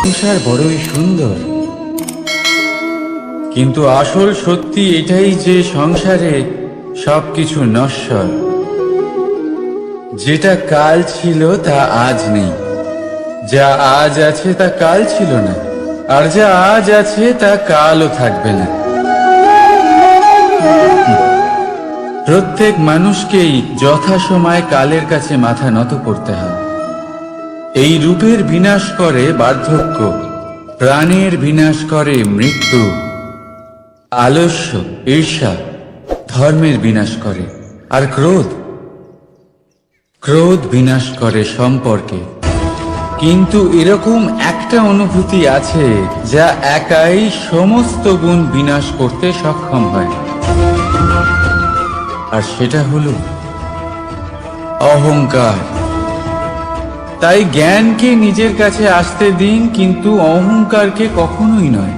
সংসার বড়ই সুন্দর, কিন্তু আসল সত্যি এটাই যে সংসারে সবকিছু নশ্বর। যেটা কাল ছিল তা আজ নেই, যা আজ আছে তা কাল ছিল না, আর যা আজ আছে তা কালও থাকবে না। প্রত্যেক মানুষকেই যথাসময়ে কালের কাছে মাথা নত করতে হয়। এই রূপের বিনাশ করে বার্ধক্য, প্রাণের বিনাশ করে মৃত্যু, আলস্য, ঈর্ষা ধর্মের বিনাশ করে, আর ক্রোধ বিনাশ করে সম্পর্কে। কিন্তু এরকম একটা অনুভূতি আছে যা একাই সমস্ত গুণ বিনাশ করতে সক্ষম হয়, আর সেটা হলো অহংকার। তাই জ্ঞানকে নিজের কাছে আসতে দিন, কিন্তু অহংকারকে কখনোই নয়।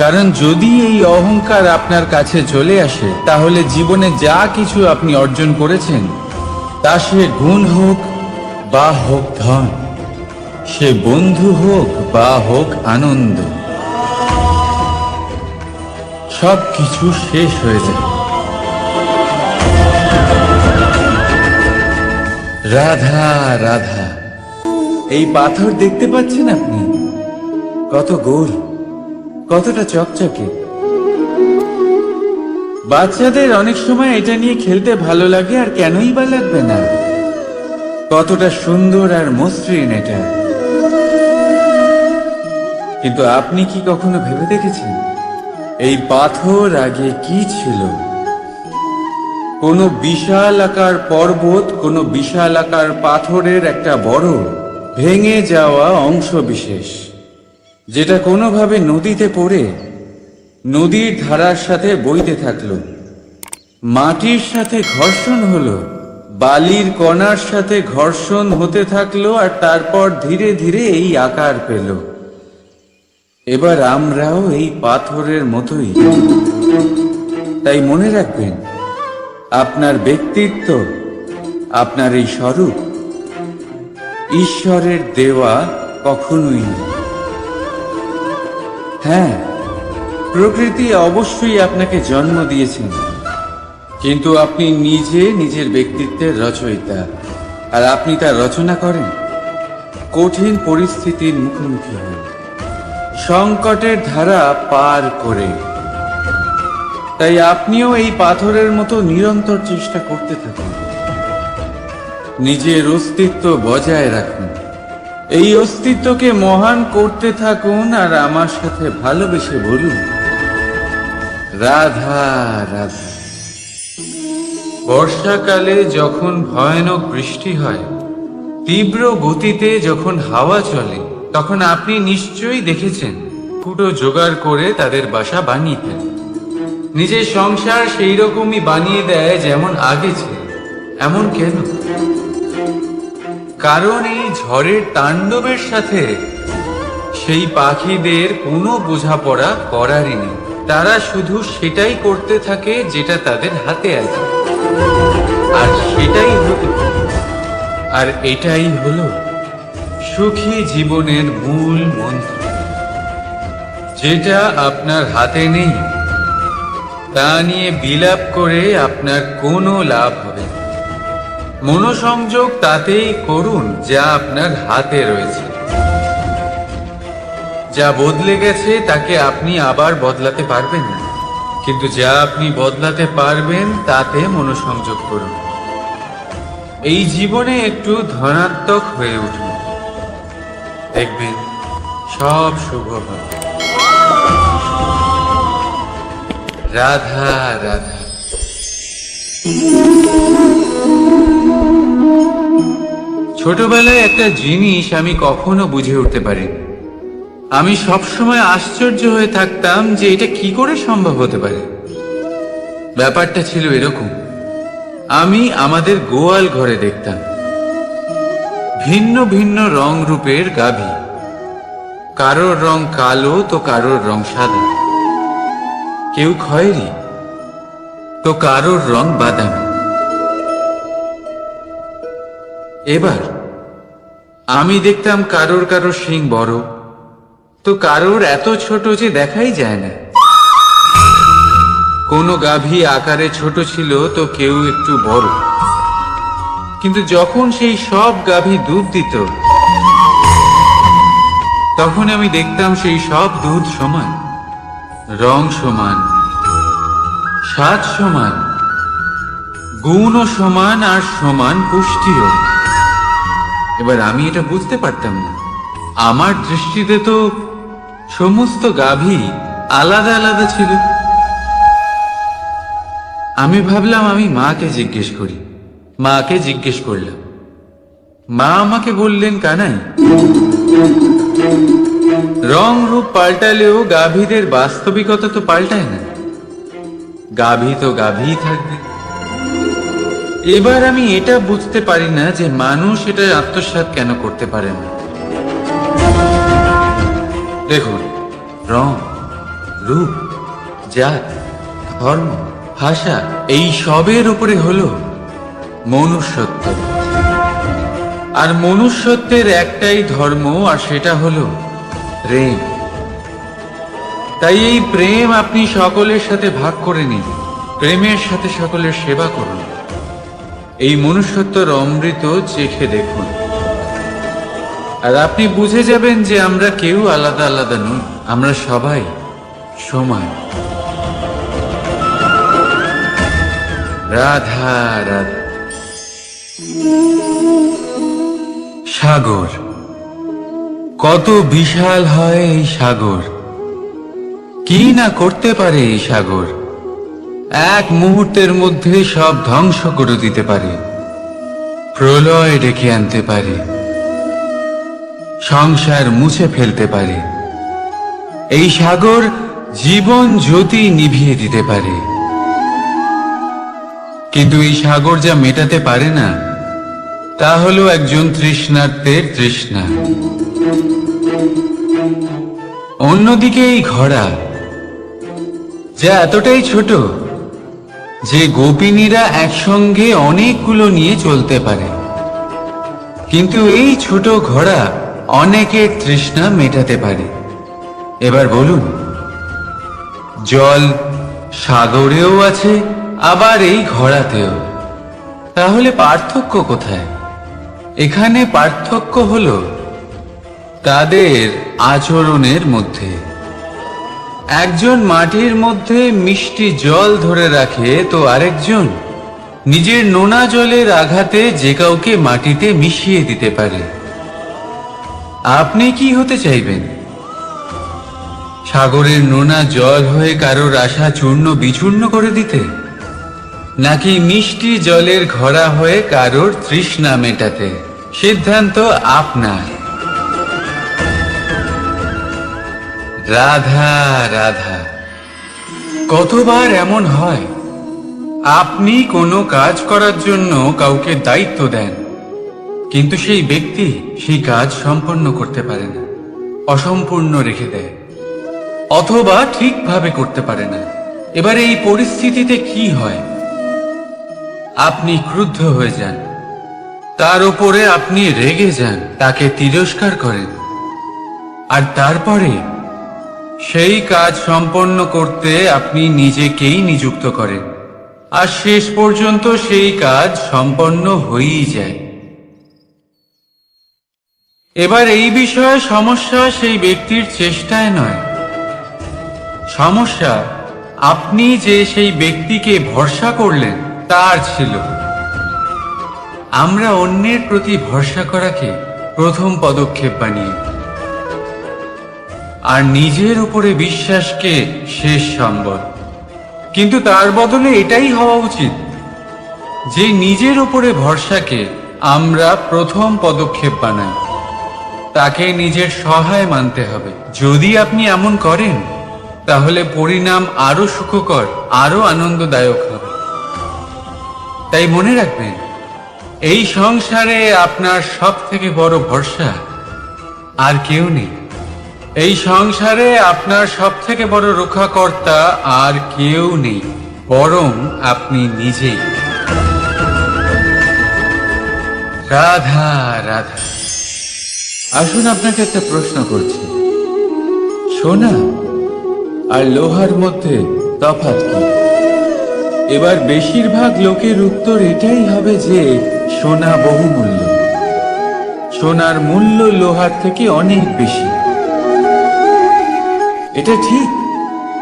কারণ যদি এই অহংকার আপনার কাছে চলে আসে, তাহলে জীবনে যা কিছু আপনি অর্জন করেছেন, তা সে গুণ হোক বা হোক ধন, সে বন্ধু হোক বা হোক আনন্দ, সব কিছু শেষ হয়ে যায়। রাধা রাধা। এই পাথর দেখতে পাচ্ছেন আপনি? কত গোল, কতটা চকচকে। বাচ্চাদের অনেক সময় এটা নিয়ে খেলতে ভালো লাগে, আর কেনই বা লাগবে না? কতটা সুন্দর আর মসৃণ এটা। কিন্তু আপনি কি কখনো ভেবে দেখেছেন এই পাথর আগে কি ছিল? কোনো বিশাল আকার পর্বত, কোনো বিশাল আকার পাথরের একটা বড় ভেঙে যাওয়া অংশ বিশেষ, যেটা কোনোভাবে নদীতে পড়ে নদীর ধারার সাথে বইতে থাকলো, মাটির সাথে ঘর্ষণ হলো, বালির কণার সাথে ঘর্ষণ হতে থাকলো, আর তারপর ধীরে ধীরে এই আকার পেল। এবার আমরাও এই পাথরের মতোই। তাই মনে রাখবেন, আপনার ব্যক্তিত্ব, আপনার এই স্বরূপ ঈশ্বরের দেওয়া কখনোই না। হ্যাঁ, প্রকৃতি অবশ্যই আপনাকে জন্ম দিয়েছেন, কিন্তু আপনি নিজে নিজের ব্যক্তিত্বের রচয়িতা, আর আপনি তা রচনা করেন কঠিন পরিস্থিতির মুখোমুখি হয়ে, সংকটের ধারা পার করে। তাই আপনিও এই পাথরের মতো নিরন্তর চেষ্টা করতে থাকুন, নিজের অস্তিত্ব বজায় রাখুন, এই অস্তিত্বকে মহান করতে থাকুন, আর আমার সাথে ভালোবেসে বলুন রাধা রাধা। বর্ষাকালে যখন ভয়ানক বৃষ্টি হয়, তীব্র গতিতে যখন হাওয়া চলে, তখন আপনি নিশ্চয়ই দেখেছেন ফুটো জোগাড় করে তাদের বাসা বানিয়ে ফেলে। নিজের সংসার সেই রকমই বানিয়ে দেয় যেমন আগে ছিল। এমন কেন? কারণ এই ঝড়ের তাণ্ডবের সাথে সেই পাখিদের কোনো বোঝাপড়া করারই নেই। তারা শুধু সেটাই করতে থাকে যেটা তাদের হাতে আছে, আর সেটাই হলো, আর এটাই হলো সুখী জীবনের মূল মন্ত্র। যেটা আপনার হাতে নেই তা নিয়ে বিলাপ করে আপনার কোনো লাভ হবে না। মনোসংযোগ তাতেই করুন যা আপনার হাতে রয়েছে। যা বদলে গেছে তাকে আপনি আবার বদলাতে পারবেন না, কিন্তু যা আপনি বদলাতে পারবেন তাতে মনোসংযোগ করুন। এই জীবনে একটু ধনাত্মক হয়ে উঠুন, দেখবেন সব শুভ হবে। রাধা রাধা। ছোটবেলায় একটা জিনিস আমি কখনো বুঝে উঠতে পারিনি। আমি সবসময় আশ্চর্য হয়ে থাকতাম যে এটা কি করে সম্ভব হতে পারে। ব্যাপারটা ছিল এরকম, আমি আমাদের গোয়াল ঘরে দেখতাম ভিন্ন ভিন্ন রং রূপের গাভী। কারোর রং কালো তো কারোর রং সাদা, কেউ খয়েরি তো কারোর রং বাদামি। এবার আমি দেখতাম কারোর কারোর শিং বড়, তো কারোর এত ছোট যে দেখাই যায় না। কোনো গাভী আকারে ছোট ছিল তো কেউ একটু বড়, কিন্তু যখন সেই সব গাভী দুধ দিত তখন আমি দেখতাম সেই সব দুধ সমান, রং সমান, স্বাদ সমান, গুণও সমান, আর সমান পুষ্টিও। এবার আমি এটা বুঝতে পারতাম না। আমার দৃষ্টিতে তো সমস্ত গাভী আলাদা আলাদা ছিল। আমি ভাবলাম আমি মাকে জিজ্ঞেস করি। মাকে জিজ্ঞেস করলাম। মা আমাকে বললেন, কানাই, রং রূপ পাল্টালেও গাভীদের বাস্তবিকতা তো পাল্টায় না। গাভী তো গাভীই থাকবে। এবার আমি এটা বুঝতে পারি না যে মানুষ এটা আত্মসাৎ কেন করতে পারে না। দেখুন, রং, রূপ, জাত, ধর্ম, ভাষা, এই সবের উপরে হলো মনুষ্যত্ব। আর মনুষ্যত্বের একটাই ধর্ম, আর সেটা হলো প্রেম। তাই এই প্রেম আপনি সকলের সাথে ভাগ করে নিন। প্রেমের সাথে সকলের সেবা করুন। এই মনুষ্যত্বর অমৃত চেখে দেখুন, আর আপনি বুঝে যাবেন যে আমরা কেউ আলাদা আলাদা নই। আমরা সবাই সমান। রাধা রাধা। সাগর, কত বিশাল হয় এই সাগর! কি না করতে পারে এই সাগর! এক মুহূর্তের মধ্যে সব ধ্বংস করে দিতে পারে, প্রলয় ডেকে আনতে পারে, সংসার মুছে ফেলতে পারে। এই সাগর জীবন জ্যোতি নিভিয়ে দিতে পারে। কিন্তু এই সাগর যা মেটাতে পারে না তা হলো একজন তৃষ্ণার্তের তৃষ্ণা। অন্যদিকে এই ঘোড়া, যা এতটাই ছোট যে গোপিনীরা একসঙ্গে অনেকগুলো নিয়ে চলতে পারে, কিন্তু এই ছোট ঘোড়া অনেকের তৃষ্ণা মেটাতে পারে। এবার বলুন, জল সাগরেও আছে, আবার এই ঘোড়াতেও। তাহলে পার্থক্য কোথায়? এখানে পার্থক্য হলো তাদের আচরণের মধ্যে। একজন মাটির মধ্যে মিষ্টি জল ধরে রাখে, তো আরেকজন নিজের নোনা জলের আঘাতে যে কাউকে মাটিতে মিশিয়ে দিতে পারে। আপনি কি হতে চাইবেন? সাগরের নোনা জল হয়ে কারোর আশা চূর্ণ বিচূর্ণ করে দিতে, নাকি মিষ্টি জলের ঘোড়া হয়ে কারোর তৃষ্ণা মেটাতে? সিদ্ধান্ত আপনার। রাধা রাধা। কতবার এমন হয়, আপনি কোনো কাজ করার জন্য কাউকে দায়িত্ব দেন, কিন্তু সেই ব্যক্তি সেই কাজ সম্পন্ন করতে পারে না, অসম্পূর্ণ রেখে দেয়, অথবা ঠিকভাবে করতে পারে না। এবার এই পরিস্থিতিতে কি হয়? আপনি ক্রুদ্ধ হয়ে যান, তার উপরে আপনি রেগে যান, তাকে তিরস্কার করেন, আর তারপরে সেই কাজ সম্পন্ন করতে আপনি নিজেকেই নিযুক্ত করেন, আর শেষ পর্যন্ত সেই কাজ সম্পন্ন হয়েই যায়। এবার এই বিষয়ে সমস্যা সেই ব্যক্তির চেষ্টায় নয়, সমস্যা আপনি যে সেই ব্যক্তিকে ভরসা করলেন তার ছিল। আমরা অন্যের প্রতি ভরসা করাকে প্রথম পদক্ষেপ বানিয়ে, আর নিজের উপরে বিশ্বাসকে শেষ সম্বল। কিন্তু তার বদলে এটাই হওয়া উচিত যে নিজের উপরে ভরসাকে আমরা প্রথম পদক্ষেপ বানাই, তাকে নিজের সহায় মানতে হবে। যদি আপনি এমন করেন তাহলে পরিণাম আরো সুখকর, আরো আনন্দদায়ক হবে। তাই মনে রাখবেন, এই সংসারে আপনার সব থেকে বড় ভরসা আর কেউ নেই। এই সংসারে আপনার সব থেকে বড় রক্ষাকর্তা আর কেউ নেই, বরং আপনি নিজেই। রাধা রাধা। আসুন আপনাকে একটা প্রশ্ন করছি, সোনা আর লোহার মধ্যে তফাৎ কি? এবার বেশিরভাগ লোকের উত্তর এটাই হবে যে সোনা বহুমূল্য। সোনার মূল্য লোহার থেকে অনেক বেশি। এটা ঠিক,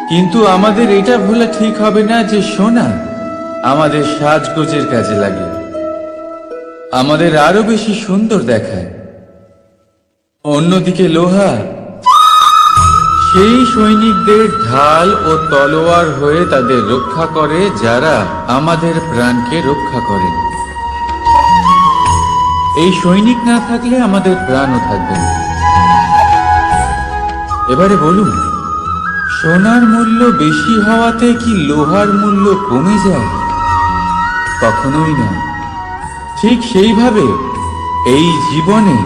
কিন্তু আমাদের এটা ভোলা ঠিক হবে না যে সোনা আমাদের সাজগোজের কাজে লাগে, আমাদের আরো বেশি সুন্দর দেখায়। অন্যদিকে লোহা সেই সৈনিকদের ঢাল ও তলোয়ার হয়ে তাদের রক্ষা করে যারা আমাদের প্রাণকে রক্ষা করেন। এই সৈনিক না থাকলে আমাদের প্রাণও থাকবে না। এবারে বলুন, সোনার মূল্য বেশি হওয়াতে কি লোহার মূল্য কমে যায়? কখনোই না। ঠিক সেইভাবে এই জীবনে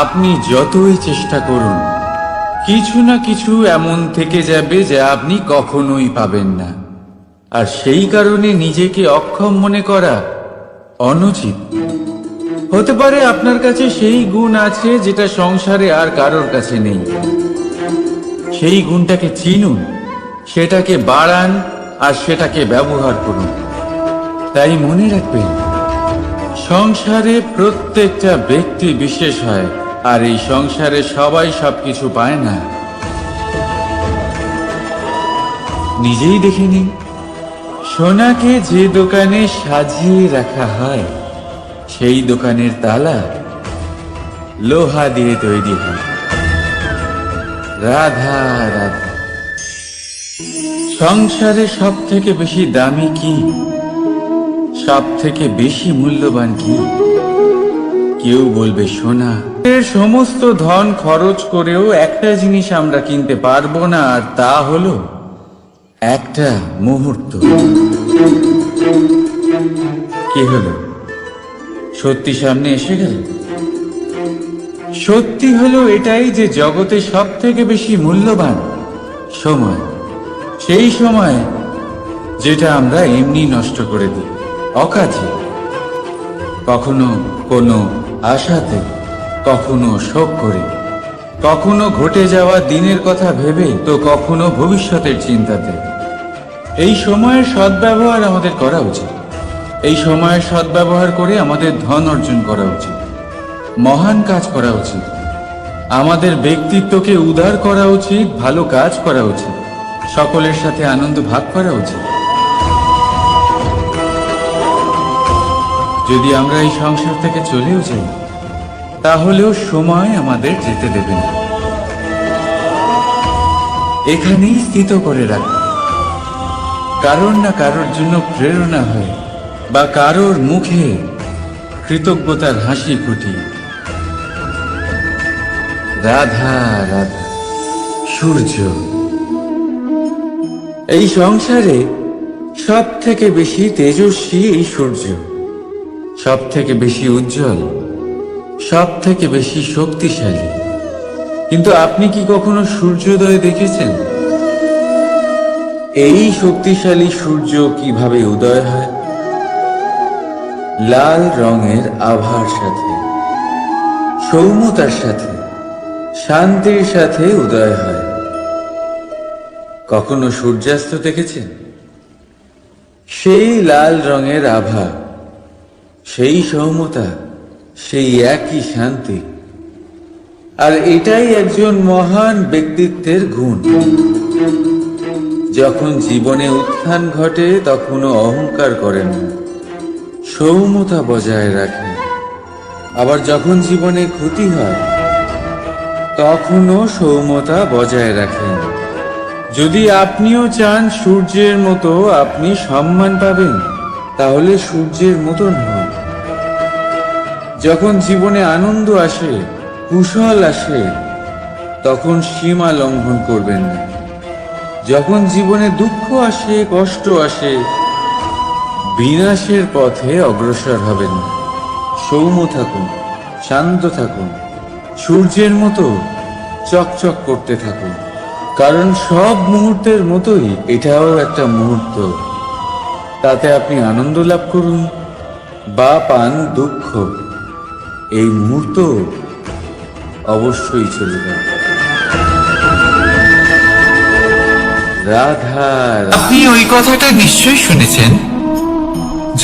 আপনি যতই চেষ্টা করুন, কিছু না কিছু এমন থেকে যাবে যা আপনি কখনোই পাবেন না। আর সেই কারণে নিজেকে অক্ষম মনে করা অনুচিত। হতে পারে আপনার কাছে সেই গুণ আছে যেটা সংসারে আর কারোর কাছে নেই। সেই গুণটাকে চিনুন, সেটাকে বাড়ান আর সেটাকে ব্যবহার করুন। তাই মনে রাখবেন, সংসারে প্রত্যেকটা ব্যক্তি বিশেষ হয়, আর এই সংসারে সবাই সবকিছু পায় না। নিজেই দেখে নিন, সোনাকে যে দোকানে সাজিয়ে রাখা হয় সেই দোকানের তালা লোহা দিয়ে তৈরি হয়। রাধা রাধা। সংসারে সব থেকে বেশি দামি কি, সব থেকে বেশি মূল্যবান কি? কেউ বলবে সোনা। এর সমস্ত ধন খরচ করেও একটা জিনিস আমরা কিনতে পারবো না, আর তা হলো একটা মুহূর্ত। কি হলো? সত্যি সামনে এসে গেল। সত্যি হলো এটাই যে জগতে সব থেকে বেশি মূল্যবান সময়। সেই সময় যেটা আমরা এমনি নষ্ট করে দিই অকাজে, কখনো কোনো আশাতে, কখনো শোক করে, কখনো ঘটে যাওয়া দিনের কথা ভেবে, তো কখনো ভবিষ্যতের চিন্তাতে। এই সময়ের সদ্ব্যবহার আমাদের করা উচিত। এই সময়ের সদ্ব্যবহার করে আমাদের ধন অর্জন করা উচিত, মহান কাজ করা উচিত, আমাদের ব্যক্তিত্বকে উদার করা উচিত, ভালো কাজ করা উচিত, সকলের সাথে আনন্দ ভাগ করা উচিত। যদি আমরা এই সংসার থেকে চলেও যাই, তাহলেও সময় আমাদের যেতে দেবে না। এখানেই স্থিত করে রাখবে, কারোর না কারোর জন্য প্রেরণা হয়, বা কারোর মুখে কৃতজ্ঞতার হাসি ফুটিয়ে। রাধা রাধা। সূর্য। এই সংসারে সব থেকে বেশি তেজস্বী এই সূর্য, সব থেকে বেশি উজ্জ্বল, সব থেকে বেশি শক্তিশালী। কিন্তু আপনি কি কখনো সূর্যোদয় দেখেছেন? এই শক্তিশালী সূর্য কিভাবে উদয় হয়? লাল রঙের আভার সাথে, সৌম্যতার সাথে, শান্তির সাথে উদয় হয়। কখনো সূর্যাস্ত দেখেছেন? সেই লাল রঙের আভা, সেই সৌম্যতা, সেই একই শান্তি। আর এটাই একজন মহান ব্যক্তিত্বের গুণ। যখন জীবনে উত্থান ঘটে তখনও অহংকার করেন না, সৌম্যতা বজায় রাখেন। আবার যখন জীবনে ক্ষতি হয় তখনও সৌম্যতা বজায় রাখেন। যদি আপনিও চান সূর্যের মতো আপনি সম্মান পাবেন, তাহলে সূর্যের মতন হন। যখন জীবনে আনন্দ আসে, কুশল আসে, তখন সীমা লঙ্ঘন করবেন না। যখন জীবনে দুঃখ আসে, কষ্ট আসে, বিনাশের পথে অগ্রসর হবেন না। সৌম্য থাকুন, শান্ত থাকুন, সূর্যের মতো চকচক করতে থাকুন। কারণ সব মুহূর্তের মতোই এটাও একটা মুহূর্ত। তাতে আপনি আনন্দ লাভ করুন বা পান দুঃখ, এই মুহূর্ত অবশ্যই চলে যাবে। রাধা। আপনি ওই কথাটা নিশ্চয়ই শুনেছেন,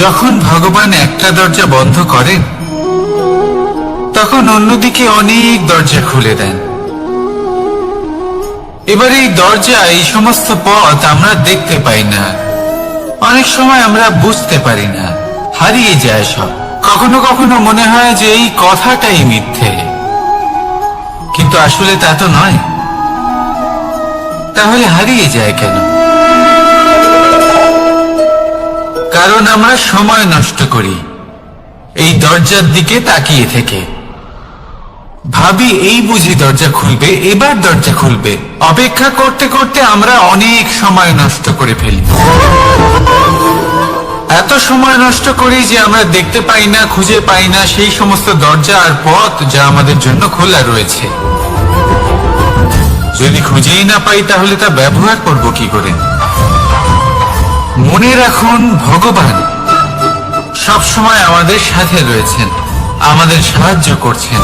যখন ভগবান একটা দরজা বন্ধ করেন তখন অন্যদিকে অনেক দরজা খুলে দেন। এবার এই দরজা, এই সমস্ত পথ আমরা দেখতে পাই না, অনেক সময় আমরা বুঝতে পারি না, হারিয়ে যায় সব। কখনো কখনো মনে হয় যে এই কথাটাই মিথ্যে, কিন্তু আসলে তা তো নয়। তাহলে হারিয়ে যায় কেন? কারণ আমরা সময় নষ্ট করি এই দরজার দিকে তাকিয়ে থেকে। ভাবি এই বুঝি দরজা খুলবে, এবার দরজা খুলবে, অপেক্ষা করতে করতে আমরা অনেক সময় নষ্ট করে ফেলি। এত সময় নষ্ট করি যে আমরা দেখতে পাই না, খুঁজে পাই না সেই সমস্ত দরজা আর পথ যা আমাদের জন্য খোলা রয়েছে। যদি খুঁজেই না পাই তাহলে তা ব্যবহার করব কি করে? মনে রাখুন, ভগবান সব সময় আমাদের সাথে রয়েছেন, আমাদের সাহায্য করছেন।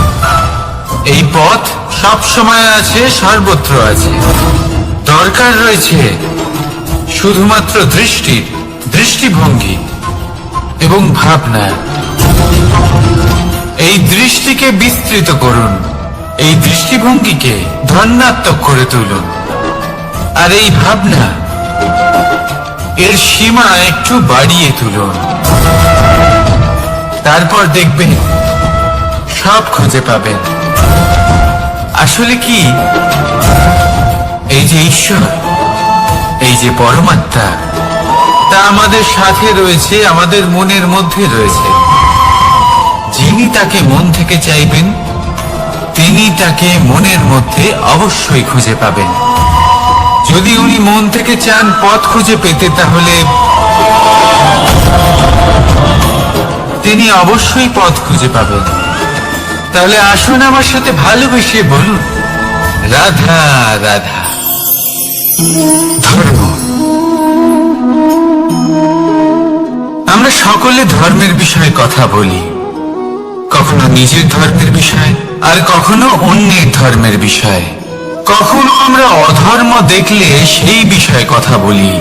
এই পথ সব সময় আছে, সর্বত্র আছে। দরকার রয়েছে শুধুমাত্র দৃষ্টিভঙ্গি এবং ভাবনা। এই দৃষ্টিকে বিস্তৃত করুন, এই দৃষ্টিভঙ্গিকে ধন্যাত্মক করে তুলুন, আর এই ভাবনা এর সীমা একটু বাড়িয়ে তুলুন। তারপর দেখবেন সব খুঁজে পাবেন। আসলে কি, এই যে ঈশ্বর, এই যে পরমাত্মা, তা আমাদের সাথে রয়েছে, আমাদের মনের মধ্যে রয়েছে। যিনি তাকে মন থেকে চাইবেন তিনি তাকে মনের মধ্যে অবশ্যই খুঁজে পাবেন। যদি উনি মন থেকে চান পথ খুঁজে পেতে, তাহলে তিনি অবশ্যই পথ খুঁজে পাবেন। তাহলে আসুন আমার সাথে ভালোবেসে বলুন, রাধা রাধা। ধর্ম, আমরা সকলে ধর্মের বিষয়ে কথা বলি, কখনো নিজের ধর্মের বিষয়, আর কখনো অন্যের ধর্মের বিষয়। কখনো আমরা অধর্ম দেখলে সেই বিষয়ে কথা বলি।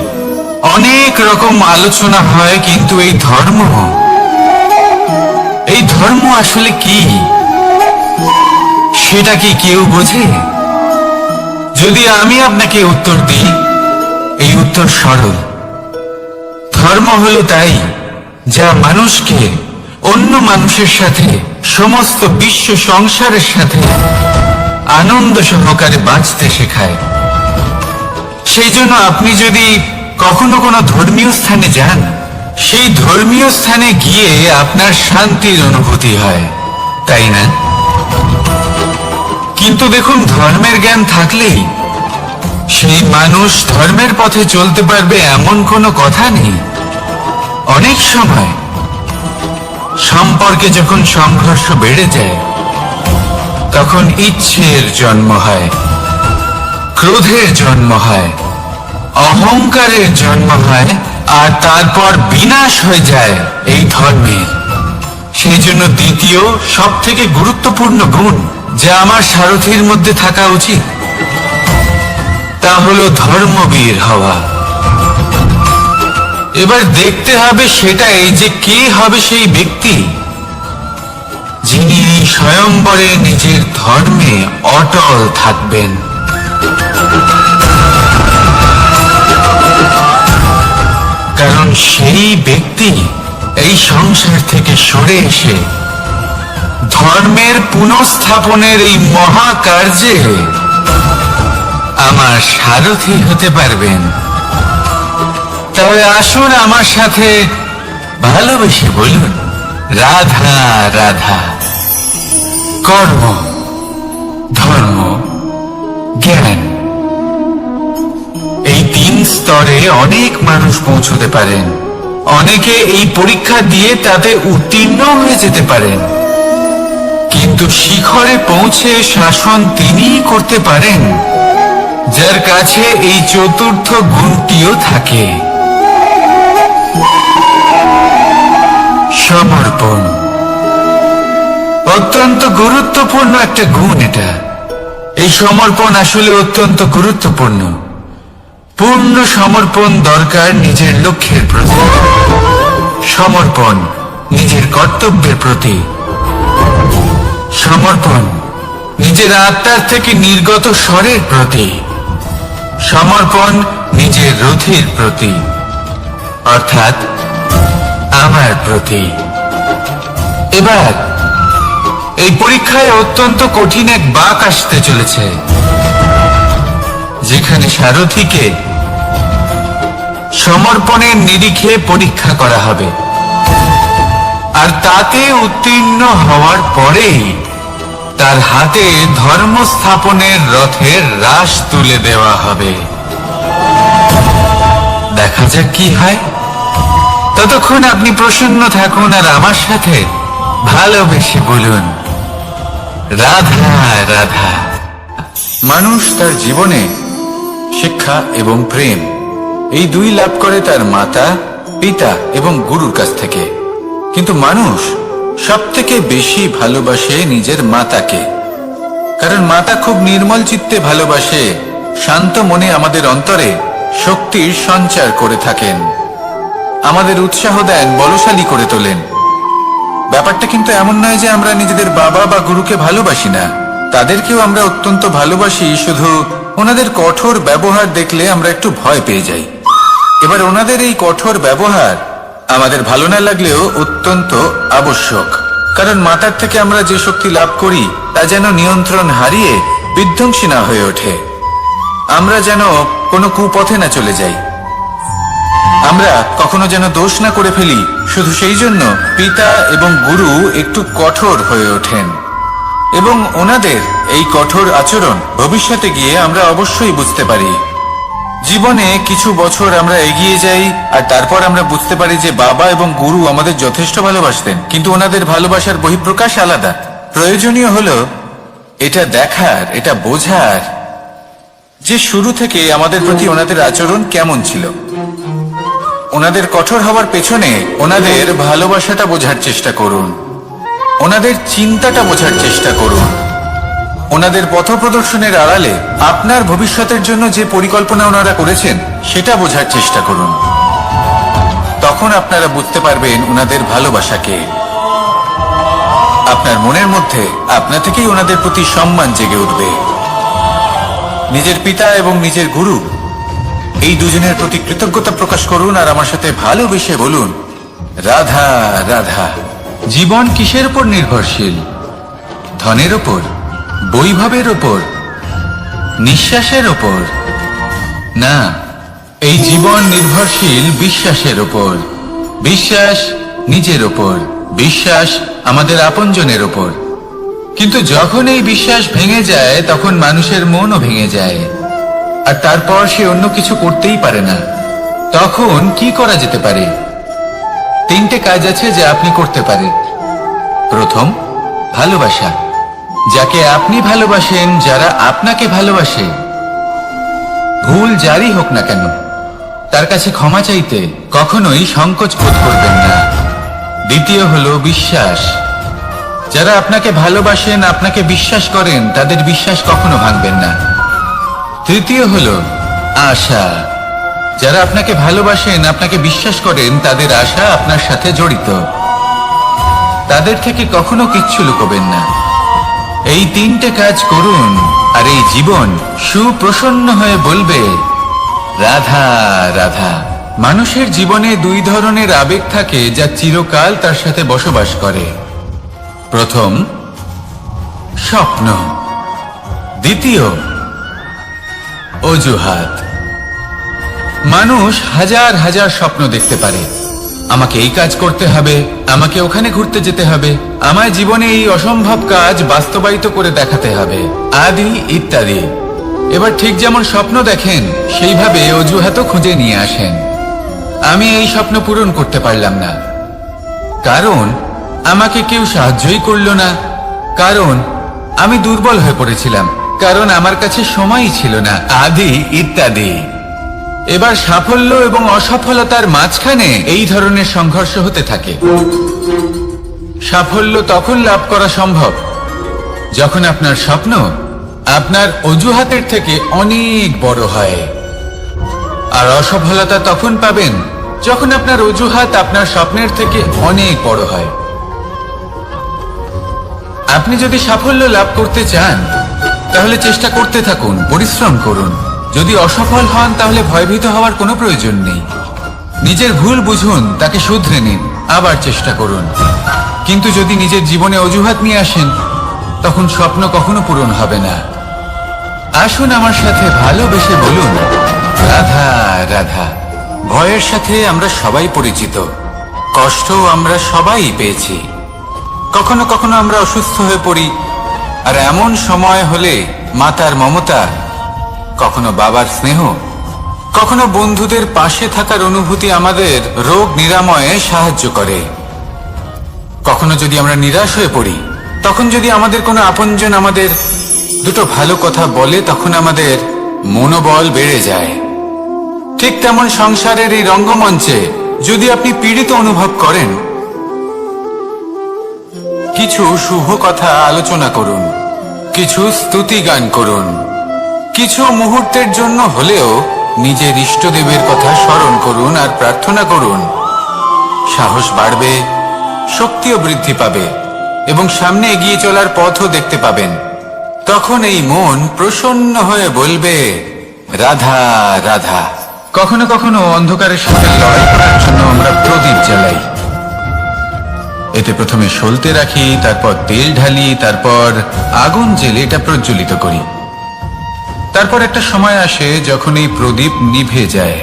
অনেক রকম আলোচনা হয়, কিন্তু এই ধর্ম আসলে কি, সেটা কি কেউ বোঝে? যদি আমি আপনাকে উত্তর দিই, এই উত্তর সরল। ধর্ম হলো তাই যা মানুষকে অন্য মানুষের সাথে, সমস্ত বিশ্ব সংসারের সাথে আনন্দ সহকারে বাঁচতে শেখায়। সেই জন্য আপনি যদি কখনো কোনো ধর্মীয় স্থানে যান, সেই ধর্মীয় স্থানে গিয়ে আপনার শান্তির অনুভূতি হয়, তাই না? কিন্তু দেখুন, ধর্মের জ্ঞান থাকলেই সেই মানুষ ধর্মের পথে চলতে পারবে এমন কোনো কথা নেই। অনেক সময় সম্পর্কে যখন সংঘর্ষ বেড়ে যায়, তখন ইচ্ছের জন্ম হয়, ক্রোধের জন্ম হয়, অহংকারের জন্ম হয়, আর তারপর বিনাশ হয়ে যায় এই ধর্মের। সেই জন্য দ্বিতীয় সব থেকে গুরুত্বপূর্ণ গুণ যা আমার সারথীর মধ্যে থাকা উচিত, তা হলো ধর্মবীর হওয়া। এবার দেখতে হবে সেটাই যে কে হবে সেই ব্যক্তি যিনি এই স্বয়ম্বরে নিজের ধর্মে অটল থাকবেন। কারণ সেই ব্যক্তি এই সংসার থেকে সরে এসে ধর্মের পুনঃস্থাপনের এই মহাকার্যে আমার সারথি হতে পারবেন। তাহলে আসুন আমার সাথে ভালোবেসে বলুন, রাধা রাধা। কর্ম, ধর্ম, জ্ঞান, এই তিন স্তরে অনেক মানুষ পৌঁছতে পারেন। অনেকে এই পরীক্ষা দিয়ে তাতে উত্তীর্ণ হয়ে যেতে পারেন, কিন্তু শিখরে পৌঁছে শাসন তিনিই করতে পারেন যার কাছে এই চতুর্থ গুণটিও থাকে, সমর্পণ। অত্যন্ত গুরুত্বপূর্ণ একটা গুণ এটা। এই সমর্পণ আসলে অত্যন্ত গুরুত্বপূর্ণ, পূর্ণ সমর্পণ দরকার নিজের লক্ষ্যের প্রতি, সমর্পণ নিজের কর্তব্যের প্রতি, সমর্পণ নিজের আত্মার থেকে নির্গত স্বরের প্রতি, সমর্পণ নিজের রথের প্রতি, অর্থাৎ আমার প্রতি। এবার এই পরীক্ষায় অত্যন্ত কঠিন এক বাঁক আসতে চলেছে, যেখানে সারথীকে সমর্পণের নিরিখে পরীক্ষা করা হবে, আর তাতে উত্তীর্ণ হওয়ার পরেই তার হাতে ধর্ম স্থাপনের রথের রাশ তুলে দেওয়া হবে। দেখা যাক কি হয়। ততক্ষণ আপনি প্রসন্ন থাকুন আর আমার সাথে ভালোবেসে বলুন, রাধা রাধা। মানুষ তার জীবনে শিক্ষা এবং প্রেম এই দুই লাভ করে তার মাতা, পিতা এবং গুরুর কাছ থেকে। কিন্তু মানুষ সব থেকে বেশি ভালোবাসে নিজের মাতাকে, কারণ মাতা খুব নির্মল চিত্তে ভালোবাসে, শান্ত মনে আমাদের অন্তরে শক্তির সঞ্চার করে থাকেন, আমাদের উৎসাহ দেন, বলশালী করে তোলেন। ব্যাপারটা কিন্তু এমন নয় যে আমরা নিজেদের বাবা বা গুরুকে ভালোবাসি না, তাদেরকেও আমরা অত্যন্ত ভালোবাসি, শুধু ওনাদের কঠোর ব্যবহার দেখলে আমরা একটু ভয় পেয়ে যাই। এবার ওনাদের এই কঠোর ব্যবহার আমাদের ভালো না লাগলেও অত্যন্ত আবশ্যক, কারণ মাতার থেকে আমরা যে শক্তি লাভ করি তা যেন নিয়ন্ত্রণ হারিয়ে বিধ্বংসী না হয়ে ওঠে, আমরা যেন কোনো কুপথে না চলে যাই, আমরা কখনো যেন দোষ না করে ফেলি। শুধু সেই জন্য পিতা এবং গুরু একটু কঠোর হয়ে ওঠেন, এবং ওনাদের এই কঠোর আচরণ ভবিষ্যতে গিয়ে আমরা অবশ্যই বুঝতে পারি। জীবনে কিছু বছর আমরা এগিয়ে যাই আর তারপর আমরা বুঝতে পারি যে বাবা এবং গুরু আমাদের যথেষ্ট ভালোবাসতেন, কিন্তু ওনাদের ভালোবাসার বহিঃপ্রকাশ আলাদা। প্রয়োজনীয় হলো এটা দেখার, এটা বোঝার যে শুরু থেকে আমাদের প্রতি ওনাদের আচরণ কেমন ছিল। ওনাদের কঠোর হওয়ার পেছনে ওনাদের ভালোবাসাটা বোঝার চেষ্টা করুন, ওনাদের চিন্তাটা বোঝার চেষ্টা করুন, ওনাদের পথপ্রদর্শনের আড়ালে আপনার ভবিষ্যতের জন্য যে পরিকল্পনা ওনারা করেছেন সেটা বোঝার চেষ্টা করুন। তখন আপনারা বুঝতে পারবেন ওনাদের ভালোবাসাকে। আপনার মনের মধ্যে আপনা থেকেই ওনাদের প্রতি সম্মান জেগে উঠবে। নিজের পিতা এবং নিজের গুরু এই দুজনের প্রতি কৃতজ্ঞতা প্রকাশ করুন আর আমার সাথে ভালোবেসে বলুন, রাধা রাধা। জীবন কিসের উপর নির্ভরশীল? ধনের উপর, বৈভবের উপর, নিঃশ্বাসের উপর? না, এই জীবন নির্ভরশীল বিশ্বাসের উপর। বিশ্বাস নিজের উপর, বিশ্বাস আমাদের আপনজনের উপর। কিন্তু যখন এই বিশ্বাস ভেঙে যায় তখন মানুষের মনও ভেঙে যায়, আর তারপর সে অন্য কিছু করতেই পারে না। তখন কি করা যেতে পারে? তিনটে কাজ আছে যা আপনি করতে পারেন। প্রথম, ভালোবাসা। যাকে আপনি ভালোবাসেন, যারা আপনাকে ভালোবাসে, ভুল যারই হোক না কেন, তার কাছে ক্ষমা চাইতে কখনোই সংকোচ বোধ করবেন না। দ্বিতীয় হলো বিশ্বাস। যারা আপনাকে ভালোবাসেন, আপনাকে বিশ্বাস করেন, তাদের বিশ্বাস কখনো ভাঙবেন না। তৃতীয় হলো আশা। যারা আপনাকে ভালোবাসেন, আপনাকে বিশ্বাস করেন, তাদের আশা আপনার সাথে জড়িত, তাদের থেকে কখনো কিচ্ছু লুকোবেন না। এই তিনটে কাজ করুন আর এই জীবন সুপ্রসন্ন হয়ে বলবে, রাধা রাধা। মানুষের জীবনে দুই ধরনের আবেগ থাকে যা চিরকাল তার সাথে বসবাস করে। প্রথম, স্বপ্ন। দ্বিতীয়, অজুহাত। মানুষ হাজার হাজার স্বপ্ন দেখতে পারে। আমাকে এই কাজ করতে হবে, আমাকে ওখানে ঘুরতে যেতে হবে, আমার জীবনে এই অসম্ভব কাজ বাস্তবায়িত করে দেখাতে হবে, আদি ইত্যাদি। এবার ঠিক যেমন স্বপ্ন দেখেন, সেইভাবে অজুহাতও খুঁজে নিয়ে আসেন। আমি এই স্বপ্ন পূরণ করতে পারলাম না, কারণ আমাকে কেউ সাহায্যই করলো না, কারণ আমি দুর্বল হয়ে পড়েছিলাম, কারণ আমার কাছে সময়ই ছিল না, আদি ইত্যাদি। এবার সাফল্য এবং অসফলতার মাঝখানে এই ধরনের সংঘর্ষ হতে থাকে। সাফল্য তখন লাভ করা সম্ভব যখন আপনার স্বপ্ন আপনার অজুহাতের থেকে অনেক বড় হয়। আর অসফলতা তখন পাবেন যখন আপনার অজুহাত আপনার স্বপ্নের থেকে অনেক বড় হয়। আপনি যদি সাফল্য লাভ করতে চান তাহলে চেষ্টা করতে থাকুন, পরিশ্রম করুন। যদি অসফল হন তাহলে ভয়ভীত হওয়ার কোনো প্রয়োজন নেই। নিজের ভুল বুঝুন, তাকে শুধরে নিন, আবার চেষ্টা করুন। কিন্তু যদি নিজের জীবনে অজুহাত নিয়ে আসেন তখন স্বপ্ন কখনো পূরণ হবে না। আসুন আমার সাথে ভালোবেসে বলুন, রাধা রাধা। ভয়ের সাথে আমরা সবাই পরিচিত, কষ্ট আমরা সবাই পেয়েছি। কখনো কখনো আমরা অসুস্থ হয়ে পড়ি, আর এমন সময় হলে মাতার মমতা, কখনো বাবার স্নেহ, কখনো বন্ধুদের পাশে থাকার অনুভূতি আমাদের রোগ নিরাময়ে সাহায্য করে। কখনো যদি আমরা নিরাশ হয়ে পড়ি, তখন যদি আমাদের কোনো আপনজন আমাদের দুটো ভালো কথা বলে, তখন আমাদের মনোবল বেড়ে যায়। ঠিক তেমন সংসারের এই রঙ্গমঞ্চে যদি আপনি পীড়িত অনুভব করেন, কিছু শুভ কথা আলোচনা করুন, কিছু স্তুতি গান করুন, কিছু মুহূর্তের জন্য হলেও নিজের ইষ্টদেবের কথা স্মরণ করুন আর প্রার্থনা করুন। সাহস বাড়বে, শক্তিও বৃদ্ধি পাবে এবং সামনে এগিয়ে চলার পথও দেখতে পাবেন। তখন এই মন প্রসন্ন হয়ে বলবে, রাধা রাধা। কখনো কখনো অন্ধকারের সাথে লড়াই করার জন্য আমরা প্রদীপ জ্বালাই। এতে প্রথমে সলতে রাখি, তারপর তেল ঢালি, তারপর আগুন জেলে এটা প্রজ্বলিত করি। তারপর একটা সময় আসে যখন এই প্রদীপ নিভে যায়।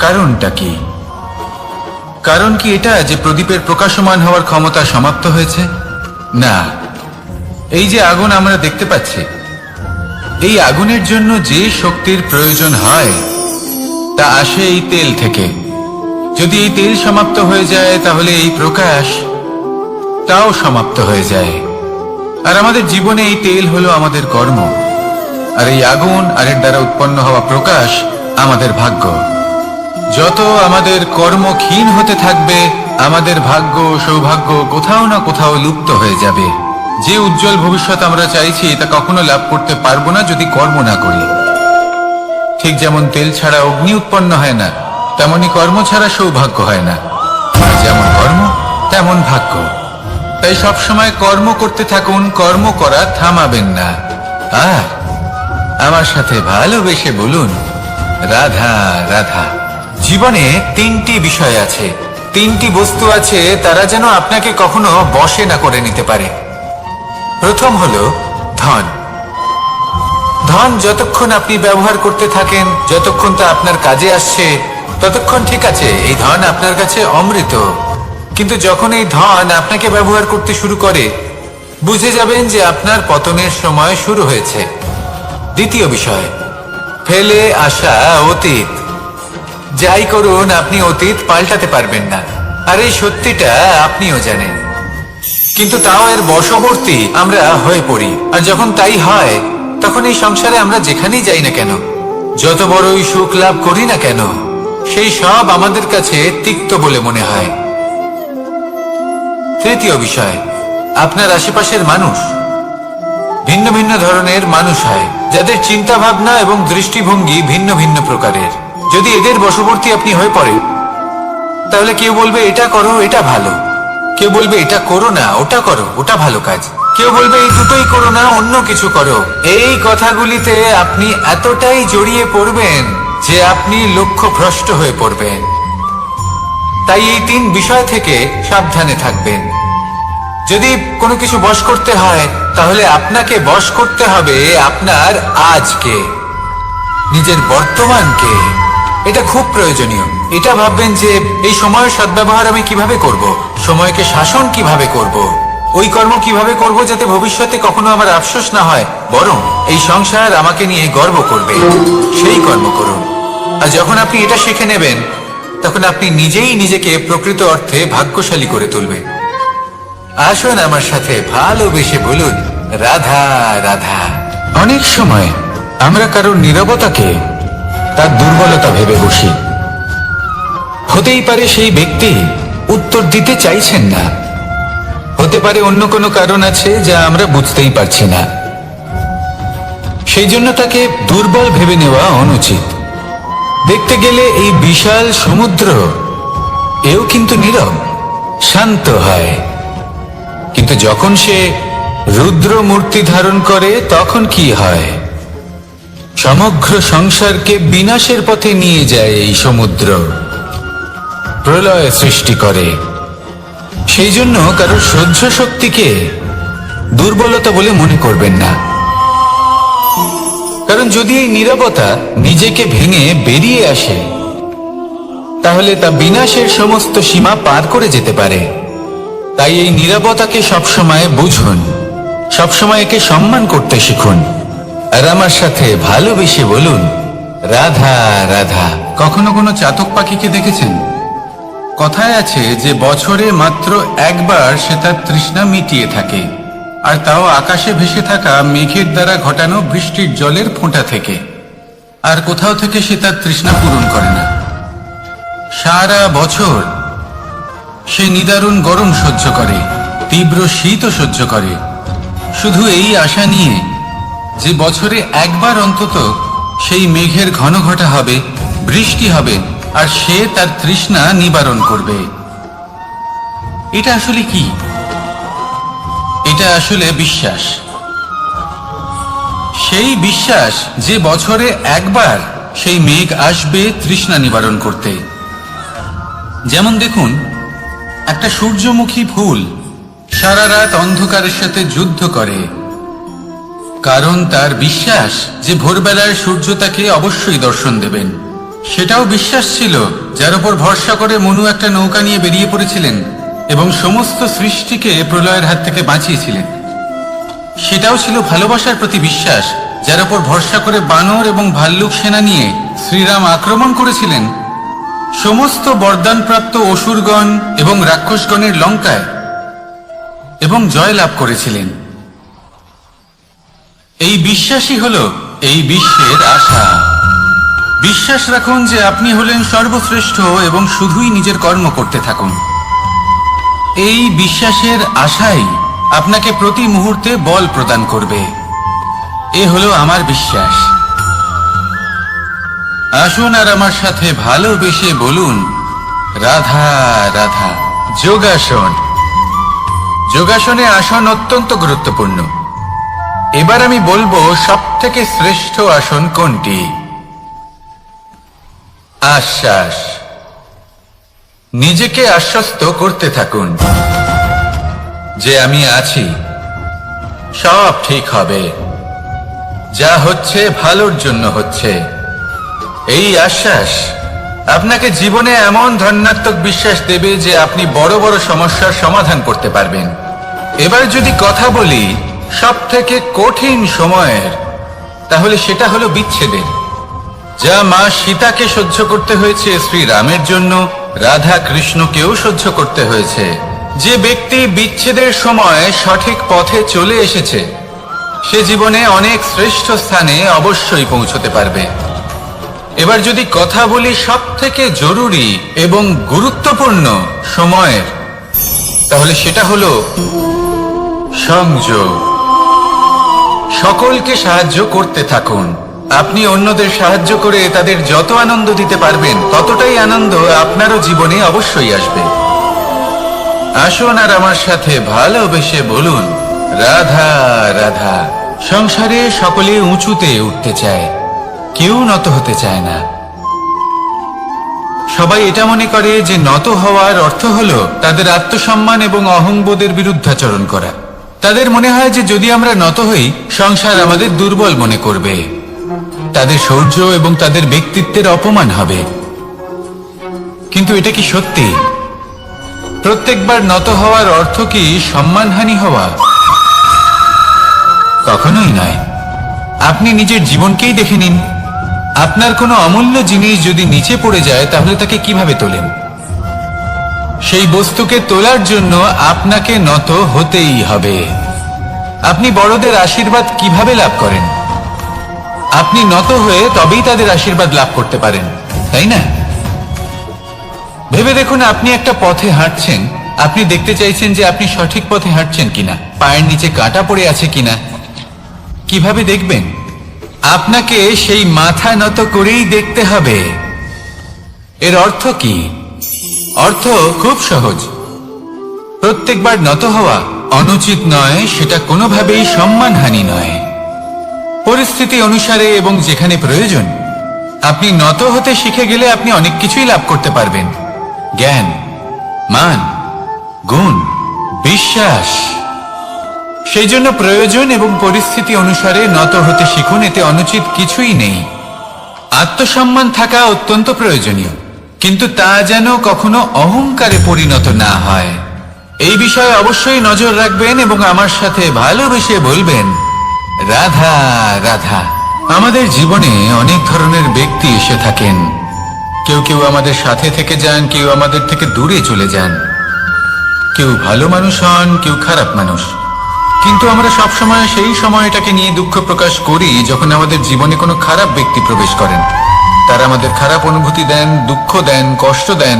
কারণটা কি? কারণ কি এটা যে প্রদীপের প্রকাশমান হওয়ার ক্ষমতা সমাপ্ত হয়েছে? না, এই যে আগুন আমরা দেখতে পাচ্ছি, এই আগুনের জন্য যে শক্তির প্রয়োজন হয় তা আসে এই তেল থেকে। যদি এই তেল সমাপ্ত হয়ে যায় তাহলে এই প্রকাশ তাও সমাপ্ত হয়ে যায়। আর আমাদের জীবনে এই তেল হলো আমাদের কর্ম, আর এই আগুন আর এর দ্বারা উৎপন্ন হওয়া প্রকাশ আমাদের ভাগ্য। যত আমাদের কর্ম ক্ষীণ হতে থাকবে, আমাদের ভাগ্য সৌভাগ্য কোথাও না কোথাও লুপ্ত হয়ে যাবে। যে উজ্জ্বল ভবিষ্যৎ আমরা চাইছি তা কখনো লাভ করতে পারবো না যদি কর্ম না করি। ঠিক যেমন তেল ছাড়া অগ্নি উৎপন্ন হয় না, তেমনি কর্ম ছাড়া সৌভাগ্য হয় না। আর যেমন কর্ম তেমন ভাগ্য। তাই সবসময় কর্ম করতে থাকুন, কর্ম করা থামাবেন না। আর আমার সাথে ভালোবেসে বলুন, রাধা রাধা। জীবনে তিনটি বিষয় আছে, তিনটি বস্তু আছে, তারা যেন আপনাকে কখনো বশে না করে নিতে পারে। প্রথম হলো ধন। ধন যতক্ষণ আপনি ব্যবহার করতে থাকেন, যতক্ষণ তা আপনার কাজে আসছে, ততক্ষণ ঠিক আছে, এই ধন আপনার কাছে অমৃত। কিন্তু যখন এই ধন আপনাকে ব্যবহার করতে শুরু করে, বুঝে যাবেন যে আপনার পতনের সময় শুরু হয়েছে। দ্বিতীয় বিষয়, ফেলে আসা অতীত। যাই করুন, আপনি অতীত পাল্টাতে পারবেন না, আর এই সত্যিটা আপনিও জানেন। কিন্তু তাও এর বশবর্তী আমরা হয়ে পড়ি। আর যখন তাই হয়, তখন এই সংসারে আমরা যেখানেই যাই না কেন, যত বড়ই সুখ লাভ করি না কেন, সেই সব আমাদের কাছে তিক্ত বলে মনে হয়। তৃতীয় বিষয়, আপনার আশেপাশের মানুষ ভিন্ন ভিন্ন ধরনের মানুষ হয়, যাদের চিন্তা ভাবনা এবং দৃষ্টিভঙ্গি ভিন্ন ভিন্ন প্রকারের। যদি এদের বশবর্তী আপনি হয়ে পড়েন, তাহলে কেউ বলবে এটা করো, এটা ভালো। কেউ বলবে এটা করো না, ওটা করো, ওটা ভালো কাজ। কেউ বলবে এই দুটোই করো না, অন্য কিছু করো। এই কথাগুলিতে আপনি এতটাই জড়িয়ে পড়বেন যে আপনি লক্ষ্যভ্রষ্ট হয়ে পড়বেন। তাই এই তিন বিষয় থেকে সাবধানে থাকবেন। যদি কোনো কিছু বশ করতে হয়, তাহলে আপনাকে বশ করতে হবে আপনার আজকে, নিজের বর্তমানকে। এটা খুব প্রয়োজনীয়। এটা ভাববেন যে এই সময়ের সদ্ব্যবহার আমি কিভাবে করব, সময়কে শাসন কিভাবে করব, ওই কর্ম কিভাবে করব যাতে ভবিষ্যতে কখনো আমার আফসোস না হয়, বরং এই সংসার আমাকে নিয়ে গর্ব করবে, সেই কর্ম করুন। আর যখন আপনি এটা শিখে নেবেন, তখন আপনি নিজেই নিজেকে প্রকৃত অর্থে ভাগ্যশালী করে তুলবেন। আসুন আমার সাথে ভালোবেসে বলুন, রাধা রাধা। অনেক সময় আমরা কারোর নীরবতাকে তার দুর্বলতা ভেবে বসি। হতেই পারে সেই ব্যক্তি উত্তর দিতে চাইছেন না, হতে পারে অন্য কোনো কারণ আছে যা আমরা বুঝতেই পারছি না। সেই জন্য তাকে দুর্বল ভেবে নেওয়া অনুচিত। দেখতে গেলে এই বিশাল সমুদ্র এও কিন্তু নীরব, শান্ত হয়। কিন্তু যখন সে রুদ্র মূর্তি ধারণ করে তখন কি হয়? সমগ্র সংসারকে বিনাশের পথে নিয়ে যায় এই সমুদ্র, প্রলয় সৃষ্টি করে। সেই জন্য কারো সহ্য শক্তিকে দুর্বলতা বলে মনে করবেন না, কারণ যদি এই নীরবতা নিজেকে ভেঙে বেরিয়ে আসে তাহলে তা বিনাশের সমস্ত সীমা পার করে যেতে পারে। তাই এই নীরবতাকে সবসময় বুঝুন, সবসময় একে সম্মান করতে শিখুন, আর আমার সাথে ভালোবেসে বলুন, রাধা রাধা। কখনো কোনো চাতক পাখিকে দেখেছেন? কথায় আছে যে বছরে মাত্র একবার সে তার তৃষ্ণা মিটিয়ে থাকে, আর তাও আকাশে ভেসে থাকা মেঘের দ্বারা ঘটানো বৃষ্টির জলের ফোঁটা থেকে। আর কোথাও থেকে সে তার তৃষ্ণা পূরণ করে না। সারা বছর সে নিদারুণ গরম সহ্য করে, তীব্র শীতও সহ্য করে, শুধু এই আশা নিয়ে যে বছরে একবার অন্তত সেই মেঘের ঘন ঘটা হবে, বৃষ্টি হবে, আর সে তার তৃষ্ণা নিবারণ করবে। এটা আসলে কি? এটা আসলে বিশ্বাস। সেই বিশ্বাস যে বছরে একবার সেই মেঘ আসবে তৃষ্ণা নিবারণ করতে। যেমন দেখুন, একটা সূর্যমুখী ফুল সারা রাত অন্ধকারের সাথে যুদ্ধ করে, কারণ তার বিশ্বাস যে ভোরবেলায় সূর্য তাকে অবশ্যই দর্শন দেবেন। সেটাও বিশ্বাস ছিল যার উপর ভরসা করে মনু একটা নৌকা নিয়ে বেরিয়ে পড়েছিলেন এবং সমস্ত সৃষ্টিকে প্রলয়ের হাত থেকে বাঁচিয়েছিলেন। সেটাও ছিল ভালোবাসার প্রতি বিশ্বাস, যার উপর ভরসা করে বানর এবং ভাল্লুক সেনা নিয়ে শ্রীরাম আক্রমণ করেছিলেন সমস্ত বরদানপ্রাপ্ত অসুরগণ এবং রাক্ষসগণের লঙ্কায় এবং জয় লাভ করেছিলেন। এই বিশ্বাসই হলো এই বিশ্বের আশা। বিশ্বাস রাখুন যে আপনি হলেন সর্বশ্রেষ্ঠ এবং শুধুই নিজের কর্ম করতে থাকুন। এই বিশ্বাসের আশাই আপনাকে প্রতি মুহূর্তে বল প্রদান করবে। এ হলো আমার বিশ্বাস। আসুন আর আমার সাথে ভালোবেসে বলুন, রাধা রাধা। যোগাসন। যোগাসনে আসন অত্যন্ত গুরুত্বপূর্ণ। এবার আমি বলবো সবথেকে শ্রেষ্ঠ আসন কোনটি। আশ্বাস। নিজেকে আশ্বস্ত করতে থাকুন যে আমি আছি, সব ঠিক হবে, যা হচ্ছে ভালোর জন্য হচ্ছে। এই আশ্বাস আপনাকে জীবনে এমন ধনাত্মক বিশ্বাস দেবে যে আপনি বড় বড় সমস্যার সমাধান করতে পারবেন। এবার যদি কথা বলি সব থেকে কঠিন সময়ের, তাহলে সেটা হলো বিচ্ছেদের। যা মা সীতাকে সহ্য করতে হয়েছে শ্রীরামের জন্য, রাধা কৃষ্ণকেও সহ্য করতে হয়েছে। যে ব্যক্তি বিচ্ছেদের সময় সঠিক পথে চলে এসেছে সে জীবনে অনেক শ্রেষ্ঠ স্থানে অবশ্যই পৌঁছতে পারবে। এবার যদি কথা বলি সব থেকে জরুরি এবং গুরুত্বপূর্ণ সময়ের, তাহলে সেটা হলো সংযোগ। সকলকে সাহায্য করতে থাকুন। আপনি অন্যদের সাহায্য করে তাদের যত আনন্দ দিতে পারবেন ততটাই আনন্দ আপনারও জীবনে অবশ্যই আসবে। আসুন আর আমার সাথে ভালোবেসে বলুন, রাধা রাধা। সংসারে সকলে উঁচুতে উঠতে চায়, কেউ নত হতে চায় না। সবাই এটা মনে করে যে নত হওয়ার অর্থ হলো তাদের আত্মসম্মান এবং অহংবোধের বিরুদ্ধাচরণ করা। তাদের মনে হয় যে যদি আমরা নত হই সংসার আমাদের দুর্বল মনে করবে, তাদের শৌর্য এবং তাদের ব্যক্তিত্বের অপমান হবে। কিন্তু এটা কি সত্যি? প্রত্যেকবার নত হওয়ার অর্থ কি সম্মানহানি হওয়া? কখনোই নয়। আপনি নিজের জীবনকেই দেখে নিন। আপনার কোনো অমূল্য জিনিস যদি নিচে পড়ে যায় তাহলে তাকে কিভাবে তোলেন? সেই বস্তুকে তোলার জন্য আপনাকে নত হতেই হবে। আপনি বড়দের আশীর্বাদ কিভাবে লাভ করেন? আপনি নত হয়ে তবেই তাদের আশীর্বাদ লাভ করতে পারেন, তাই না? ভেবে দেখুন, আপনি একটা পথে হাঁটছেন, আপনি দেখতে চাইছেন যে আপনি সঠিক পথে হাঁটছেন কিনা, পায়ের নিচে কাঁটা পড়ে আছে কিনা। কিভাবে দেখবেন? আপনাকে সেই মাথা নত করেই দেখতে হবে এর অর্থ কি? অর্থ খুব সহজ। প্রত্যেকবার নত হওয়া অনুচিত নয়, সেটা কোনোভাবেই সম্মানহানি নয়। পরিস্থিতি অনুসারে এবং যেখানে প্রয়োজন আপনি নত হতে শিখে গেলে আপনি অনেক কিছুই লাভ করতে পারবেন। জ্ঞান, মান, গুণ, বিশ্বাস। সেই জন্য প্রয়োজন এবং পরিস্থিতি অনুসারে নত হতে শিখুন, এতে অনুচিত কিছুই নেই। আত্মসম্মান থাকা অত্যন্ত প্রয়োজনীয়, কিন্তু তা যেন কখনো অহংকারে পরিণত না হয়। এই বিষয়ে অবশ্যই নজর রাখবেন এবং আমার সাথে ভালোবেসে বলবেন, রাধা রাধা। আমাদের জীবনে অনেক ধরনের ব্যক্তি এসে থাকেন। কেউ কেউ আমাদের সাথে থেকে যান, কেউ আমাদের থেকে দূরে চলে যান। কেউ ভালো মানুষ হন, কেউ খারাপ মানুষ। কিন্তু আমরা সবসময় সেই সময়টাকে নিয়ে দুঃখ প্রকাশ করি যখন আমাদের জীবনে কোনো খারাপ ব্যক্তি প্রবেশ করেন। তারা আমাদের খারাপ অনুভূতি দেন, দুঃখ দেন, কষ্ট দেন।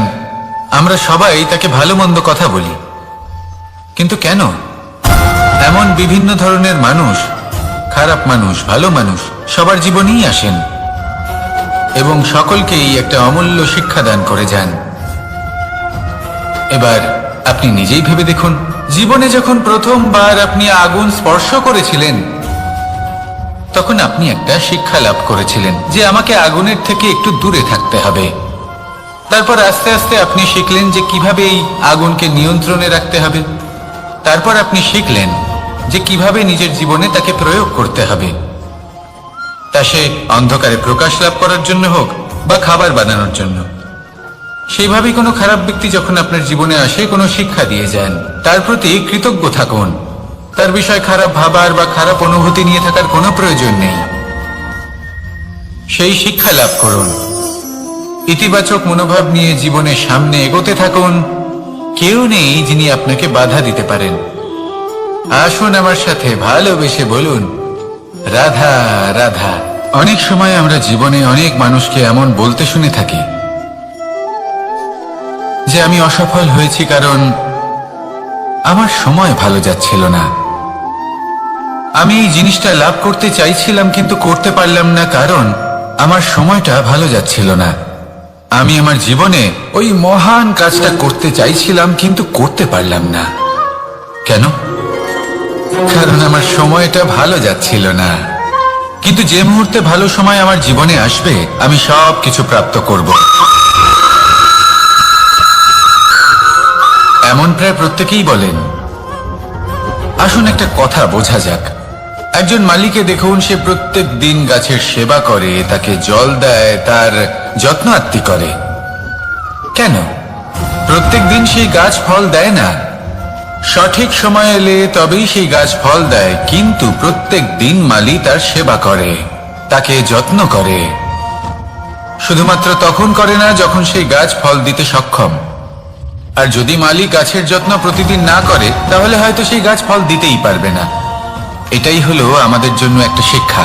আমরা সবাই তাকে ভালো মন্দ কথা বলি। কিন্তু কেন? এমন বিভিন্ন ধরনের মানুষ, খারাপ মানুষ, ভালো মানুষ সবার জীবনেই আসেন এবং সকলকেই একটা অমূল্য শিক্ষা দান করে যান। এবার আপনি নিজেই ভেবে দেখুন, জীবনে যখন প্রথমবার আপনি আগুন স্পর্শ করেছিলেন তখন আপনি একটা শিক্ষা লাভ করেছিলেন যে আমাকে আগুনের থেকে একটু দূরে থাকতে হবে। তারপর আস্তে আস্তে আপনি শিখলেন যে কিভাবে এই আগুনকে নিয়ন্ত্রণে রাখতে হবে। তারপর আপনি শিখলেন যে কিভাবে নিজের জীবনে তাকে প্রয়োগ করতে হবে, তা সে অন্ধকারে প্রকাশ লাভ করার জন্য হোক বা খাবার বানানোর জন্য। সেইভাবেই কোনো খারাপ ব্যক্তি যখন আপনার জীবনে আসে কোনো শিক্ষা দিয়ে যান, তার প্রতি কৃতজ্ঞ থাকুন। তার বিষয় খারাপ ভাবার বা খারাপ অনুভূতি নিয়ে থাকার কোনো প্রয়োজন নেই। সেই শিক্ষা লাভ করুন, ইতিবাচক মনোভাব নিয়ে জীবনের সামনে এগোতে থাকুন। কেউ নেই যিনি আপনাকে বাধা দিতে পারেন। আসুন আমার সাথে ভালোবেসে বলুন, রাধা রাধা। অনেক সময় আমরা জীবনে অনেক মানুষকে এমন বলতে শুনে থাকি যে আমি অসফল হয়েছি কারণ আমার সময় ভালো যাচ্ছিল না। আমি এই জিনিসটা লাভ করতে চাইছিলাম কিন্তু করতে পারলাম না কারণ আমার সময়টা ভালো যাচ্ছিল না। আমি আমার জীবনে ওই মহান কাজটা করতে চাইছিলাম কিন্তু করতে পারলাম না। কেন? কারণ আমার সময়টা ভালো যাচ্ছিল না। কিন্তু যে মুহূর্তে ভালো সময় আমার জীবনে আসবে আমি সব কিছু প্রাপ্ত করব। এমন প্রায় প্রত্যেকেই বলেন। আসুন একটা কথা বোঝা যাক। একজন মালিকে দেখুন, সে প্রত্যেক দিন গাছের সেবা করে, তাকে জল দেয়, তার যত্ন আত্তি করে। কেন? প্রত্যেক দিন সেই গাছ ফল দেয় না। সঠিক সময় এলে তবেই সেই গাছ ফল দেয়, কিন্তু প্রত্যেক দিন মালি তার সেবা করে, তাকে যত্ন করে। শুধুমাত্র তখন করে না যখন সেই গাছ ফল দিতে সক্ষম। আর যদি মালি গাছের যত্ন প্রতিদিন না করে তাহলে হয়তো সেই গাছ ফল দিতেই পারবে না। এটাই হলো আমাদের জন্য একটা শিক্ষা।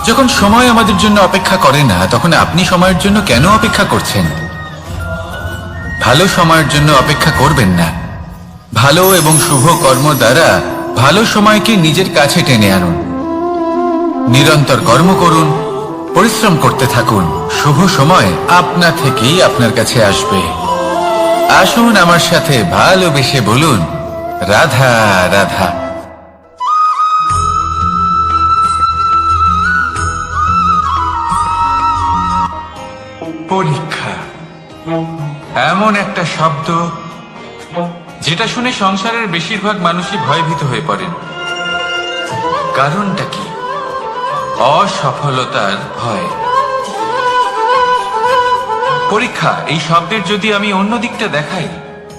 যখন সময় আমাদের জন্য অপেক্ষা করে না তখন আপনি সময়ের জন্য কেন অপেক্ষা করছেন? ভালো সময়ের জন্য অপেক্ষা করবেন না। ভালো এবং শুভ কর্ম দ্বারা ভালো সময়কে নিজের কাছে টেনে আনুন। নিরন্তর কর্ম করুন, পরিশ্রম করতে থাকুন। শুভ সময় আপনা থেকেই আপনার কাছে আসবে। আসুন আমার সাথে ভালোবেসে বলুন, রাধা রাধা। পরীক্ষা এমন একটা শব্দ যেটা শুনে সংসারের বেশিরভাগ মানুষই ভয়ভীত হয়ে পড়েন। কারণটা কি? অসফলতার ভয়। পরীক্ষা এই শব্দের যদি আমি অন্য দিকটা দেখাই,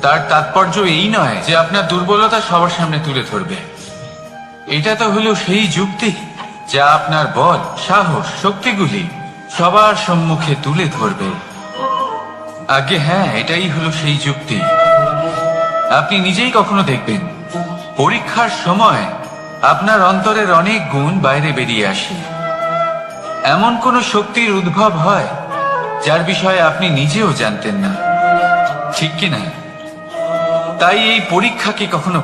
তার তাৎপর্য এই নয় যে আপনার দুর্বলতা সবার সামনে তুলে ধরবে। এটা তো হলো সেই যুক্তি যা আপনার বল, সাহস, শক্তিগুলি সবার সম্মুখে তুলে ধরবে। আগে হ্যাঁ, এটাই হলো সেই যুক্তি। আপনি নিজেই কখনো দেখবেন পরীক্ষার সময় আপনার অন্তরের অনেক গুণ বাইরে বেরিয়ে আসে। এমন কোন শক্তির উদ্ভব হয় যার বিষয়ে আপনি নিজেও জানতেন না, ঠিক কিনা? তাই এই পরীক্ষাকে কখনো